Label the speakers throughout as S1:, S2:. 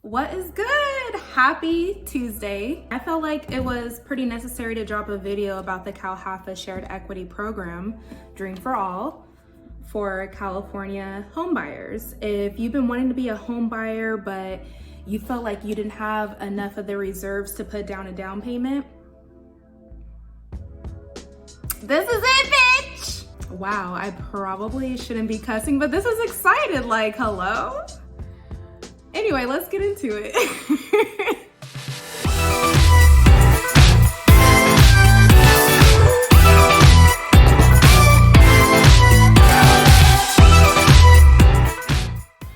S1: What is good? Happy Tuesday. I felt like it was pretty necessary to drop a video about the CalHFA Shared Equity Program, Dream for All, for California homebuyers. If you've been wanting to be a home buyer, but you felt like you didn't have enough of the reserves to put down a down payment, this is it, bitch! Wow, I probably shouldn't be cussing, but this is excited, like, hello? Anyway, let's get into it.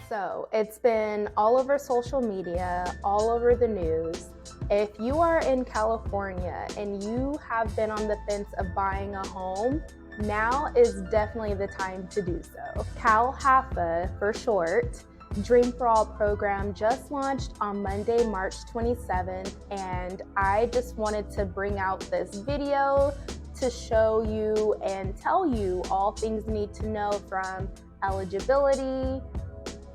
S1: So it's been all over social media, all over the news. If you are in California and you have been on the fence of buying a home, now is definitely the time to do so. CalHFA, for short, Dream for All program just launched on Monday, March 27th, and I just wanted to bring out this video to show you and tell you all things you need to know from eligibility,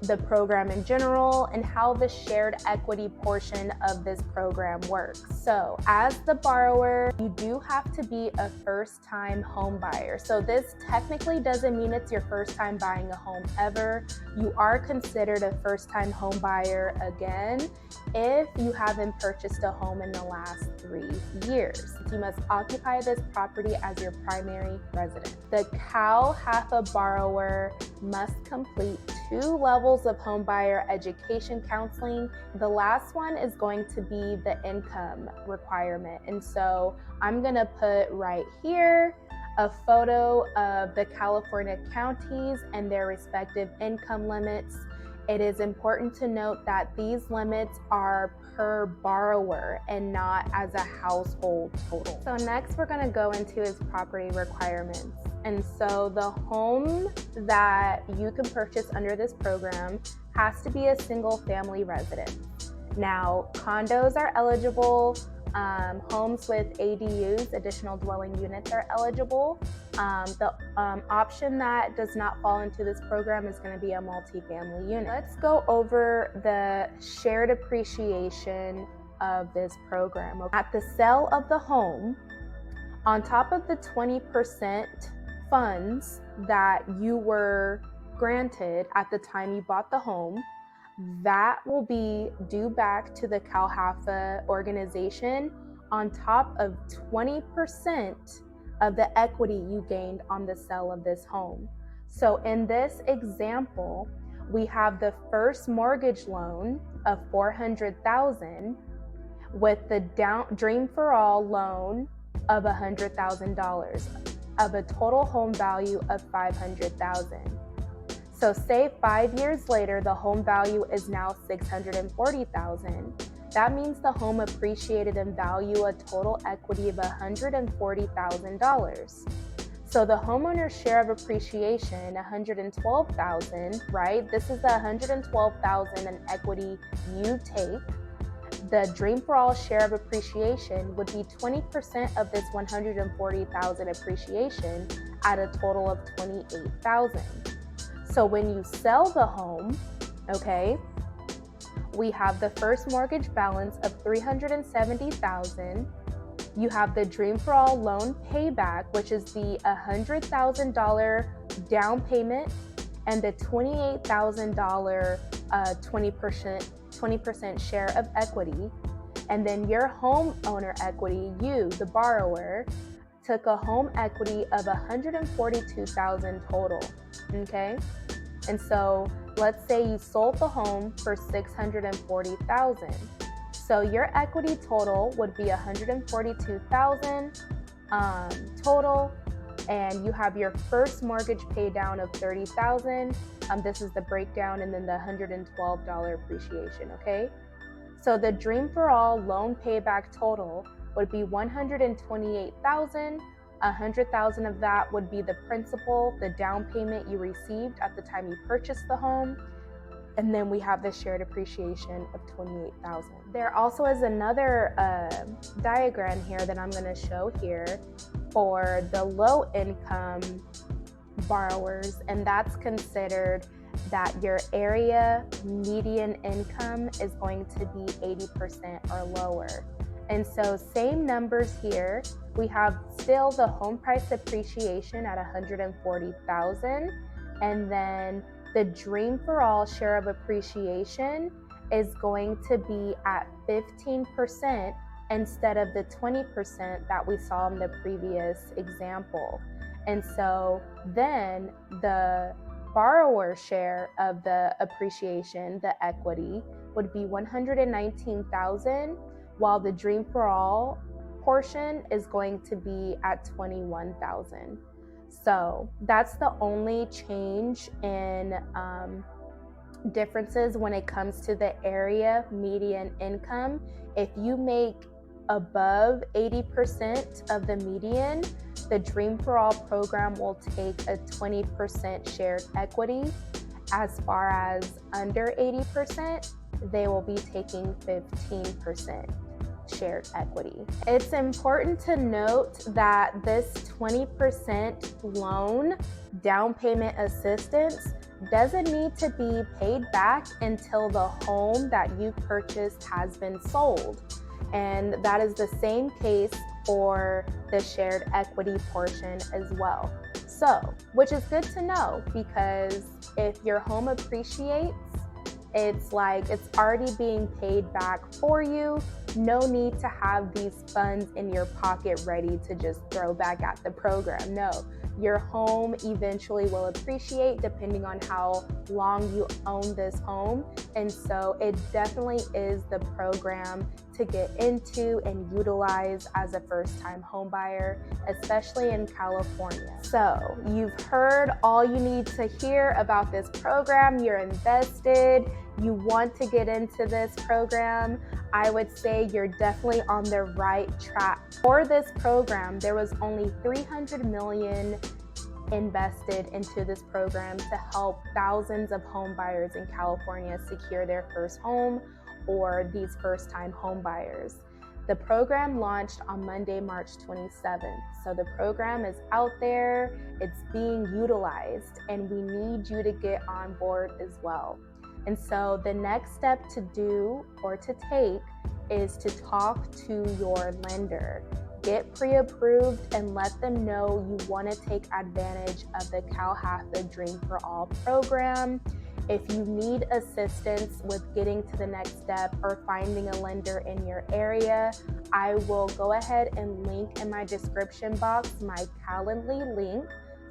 S1: the program in general, and how the shared equity portion of this program works. So as the borrower, you do have to be a first-time home buyer. So this technically doesn't mean it's your first time buying a home ever. You are considered a first-time home buyer again if you haven't purchased a home in the last 3 years. You must occupy this property as your primary residence. The CalHFA borrower must complete 2 levels of homebuyer education counseling. The last one is going to be the income requirement. And so I'm gonna put right here a photo of the California counties and their respective income limits. It is important to note that these limits are per borrower and not as a household total. So next we're gonna go into his property requirements. And so the home that you can purchase under this program has to be a single family residence. Now, condos are eligible. Homes with ADUs, additional dwelling units, are eligible. The option that does not fall into this program is going to be a multifamily unit. Let's go over the shared appreciation of this program. At the sale of the home, on top of the 20% funds that you were granted at the time you bought the home, that will be due back to the CalHFA organization on top of 20% of the equity you gained on the sale of this home. So in this example, we have the first mortgage loan of $400,000 with the Dream for All loan of $100,000 of a total home value of $500,000. So say 5 years later, the home value is now $640,000. That means the home appreciated in value a total equity of $140,000. So the homeowner's share of appreciation, $112,000, right? This is the $112,000 in equity you take. The Dream for All share of appreciation would be 20% of this $140,000 appreciation at a total of $28,000. So when you sell the home, okay, we have the first mortgage balance of $370,000. You have the Dream for All loan payback, which is the $100,000 down payment and the $28,000 20% share of equity. And then your homeowner equity, you, the borrower, took a home equity of $142,000 total, okay? And so let's say you sold the home for $640,000. So your equity total would be $142,000 total, and you have your first mortgage pay down of $30,000. This is the breakdown, and then the $112 appreciation, okay? So the Dream for All loan payback total would be $128,000. $100,000 of that would be the principal, the down payment you received at the time you purchased the home. And then we have the shared appreciation of $28,000. There also is another diagram here that I'm going to show here for the low income borrowers, and that's considered that your area median income is going to be 80% or lower. And so same numbers here. We have still the home price appreciation at $140,000, and then the Dream for All share of appreciation is going to be at 15% instead of the 20% that we saw in the previous example. And so then the borrower share of the appreciation, the equity, would be $119,000, while the Dream for All portion is going to be at $21,000. So that's the only change in differences when it comes to the area median income. If you make above 80% of the median, the Dream for All program will take a 20% shared equity. As far as under 80%, they will be taking 15% shared equity. It's important to note that this 20% loan down payment assistance doesn't need to be paid back until the home that you purchased has been sold. And that is the same case for the shared equity portion as well. So, which is good to know, because if your home appreciates, it's like it's already being paid back for you. No need to have these funds in your pocket ready to just throw back at the program. No, your home eventually will appreciate depending on how long you own this home. And so it definitely is the program to get into and utilize as a first-time home buyer, especially in California. So you've heard all you need to hear about this program. You're invested. You want to get into this program. I would say you're definitely on the right track. For this program, there was only $300 million invested into this program to help thousands of home buyers in California secure their first home, or these first-time home buyers. The program launched on Monday, March 27th. So the program is out there, it's being utilized, and we need you to get on board as well. And so the next step to do or to take is to talk to your lender. Get pre-approved and let them know you want to take advantage of the CalHFA Dream for All program. If you need assistance with getting to the next step or finding a lender in your area, I will go ahead and link in my description box my Calendly link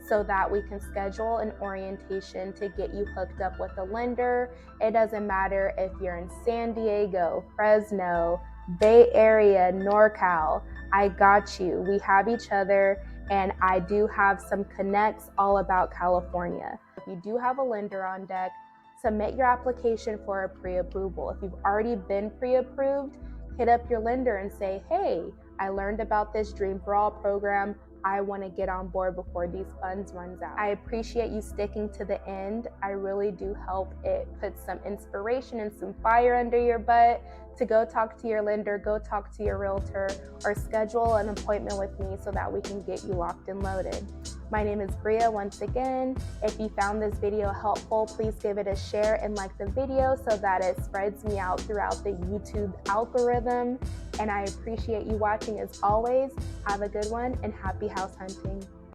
S1: so that we can schedule an orientation to get you hooked up with a lender. It doesn't matter if you're in San Diego, Fresno, Bay Area, NorCal, I got you. We have each other, and I do have some connects all about California. If you do have a lender on deck, submit your application for a pre-approval. If you've already been pre-approved, hit up your lender and say, hey, I learned about this Dream for All program. I want to get on board before these funds runs out. I appreciate you sticking to the end. I really do hope it puts some inspiration and some fire under your butt to go talk to your lender, go talk to your realtor, or schedule an appointment with me so that we can get you locked and loaded. My name is Bria once again. If you found this video helpful, please give it a share and like the video so that it spreads me out throughout the YouTube algorithm. And I appreciate you watching as always. Have a good one and happy house hunting.